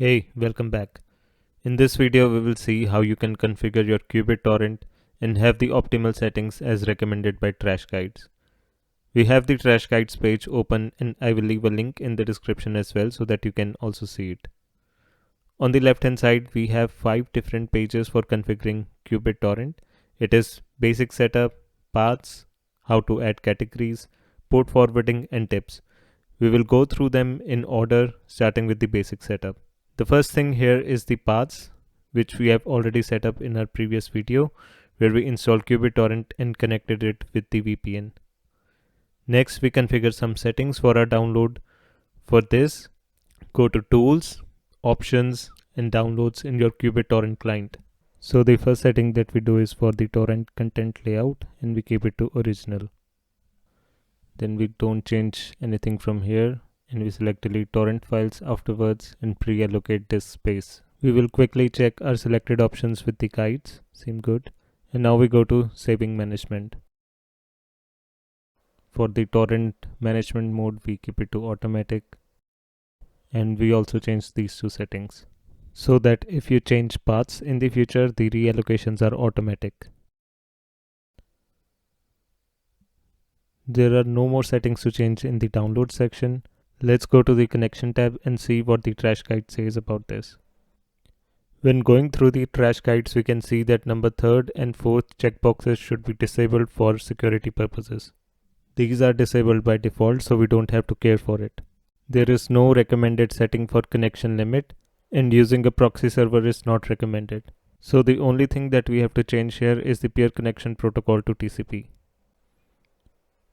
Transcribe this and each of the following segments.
Hey, welcome back. In this video, we will see how you can configure your qBittorrent and have the optimal settings as recommended by Trash Guides. We have the Trash Guides page open and I will leave a link in the description as well so that you can also see it. On the left hand side, we have 5 different pages for configuring qBittorrent. It is basic setup, paths, how to add categories, port forwarding and tips. We will go through them in order starting with the basic setup. The first thing here is the paths, which we have already set up in our previous video where we installed qBittorrent and connected it with the VPN. Next, we configure some settings for our download. For this, go to Tools, Options and Downloads in your qBittorrent client. So the first setting that we do is for the torrent content layout and we keep it to original. Then we don't change anything from here. And we select delete torrent files afterwards and pre-allocate disk space. We will quickly check our selected options with the guides. Seem good. And now we go to saving management. For the torrent management mode, we keep it to automatic. And we also change these two settings so that if you change paths in the future, the reallocations are automatic. There are no more settings to change in the download section. Let's go to the connection tab and see what the trash guide says about this. When going through the trash guides, we can see that number 3rd and 4th checkboxes should be disabled for security purposes. These are disabled by default, so we don't have to care for it. There is no recommended setting for connection limit, and using a proxy server is not recommended. So the only thing that we have to change here is the peer connection protocol to TCP.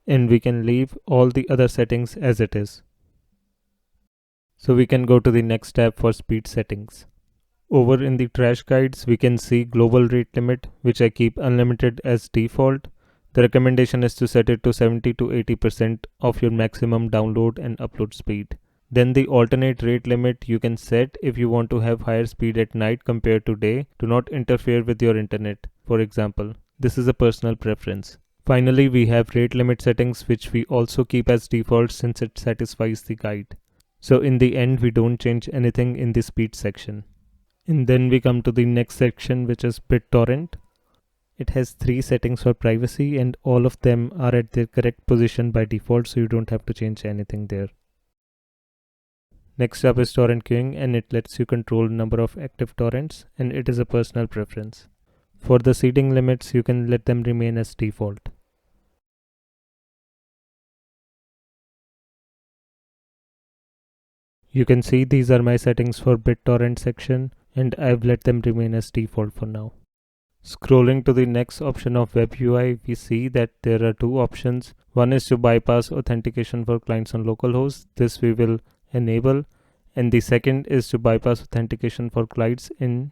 And we can leave all the other settings as it is. So we can go to the next tab for speed settings. Over in the trash guides, we can see global rate limit, which I keep unlimited as default. The recommendation is to set it to 70 to 80% of your maximum download and upload speed. Then the alternate rate limit you can set if you want to have higher speed at night compared to day. Do not interfere with your internet, for example. This is a personal preference. Finally, we have rate limit settings, which we also keep as default since it satisfies the guide. So in the end, we don't change anything in the speed section. And then we come to the next section, which is BitTorrent. It has 3 settings for privacy and all of them are at their correct position by default, so you don't have to change anything there. Next up is torrent queuing, and it lets you control number of active torrents, and it is a personal preference. For the seeding limits, you can let them remain as default. You can see these are my settings for BitTorrent section and I've let them remain as default for now. Scrolling to the next option of web UI, we see that there are 2 options. One is to bypass authentication for clients on localhost. This we will enable. And the second is to bypass authentication for clients in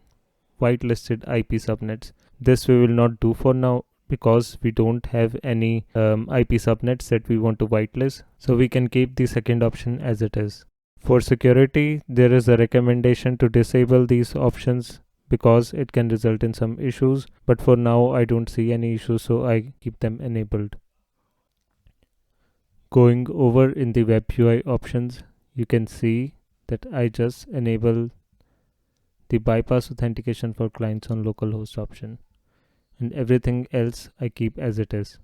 whitelisted IP subnets. This we will not do for now because we don't have any IP subnets that we want to whitelist. So we can keep the second option as it is. For security, there is a recommendation to disable these options because it can result in some issues, but for now I don't see any issues, so I keep them enabled. Going over in the web UI options, you can see that I just enable the bypass authentication for clients on localhost option, and everything else I keep as it is.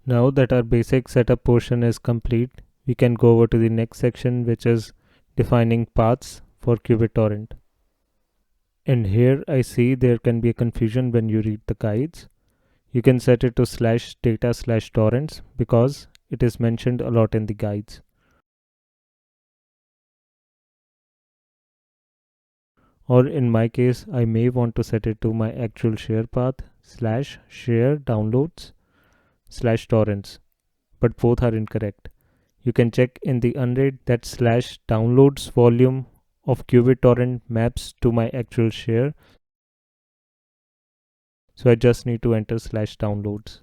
Now that our basic setup portion is complete, we can go over to the next section, which is defining paths for qBittorrent. And here I see there can be a confusion when you read the guides. You can set it to /data/torrents because it is mentioned a lot in the guides. Or in my case, I may want to set it to my actual share path /share downloads/torrents, but both are incorrect. You can check in the Unraid that /downloads volume of qBittorrent maps to my actual share. So I just need to enter /downloads.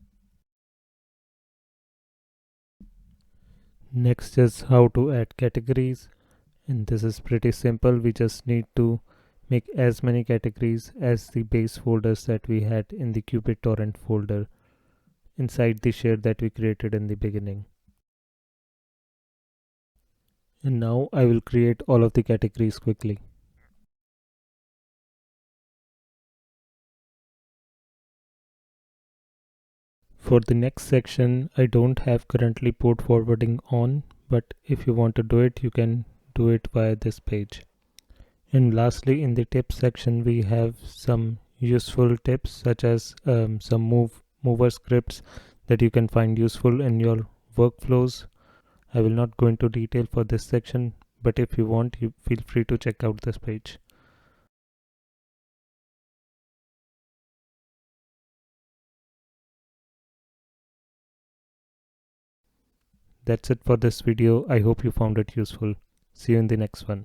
Next is how to add categories. And this is pretty simple. We just need to make as many categories as the base folders that we had in the qBittorrent folder inside the share that we created in the beginning. And now I will create all of the categories quickly. For the next section, I don't have currently port forwarding on, but if you want to do it, you can do it via this page. And lastly, in the tips section, we have some useful tips such as some mover scripts that you can find useful in your workflows. I will not go into detail for this section, but if you want, you feel free to check out this page. That's it for this video. I hope you found it useful. See you in the next one.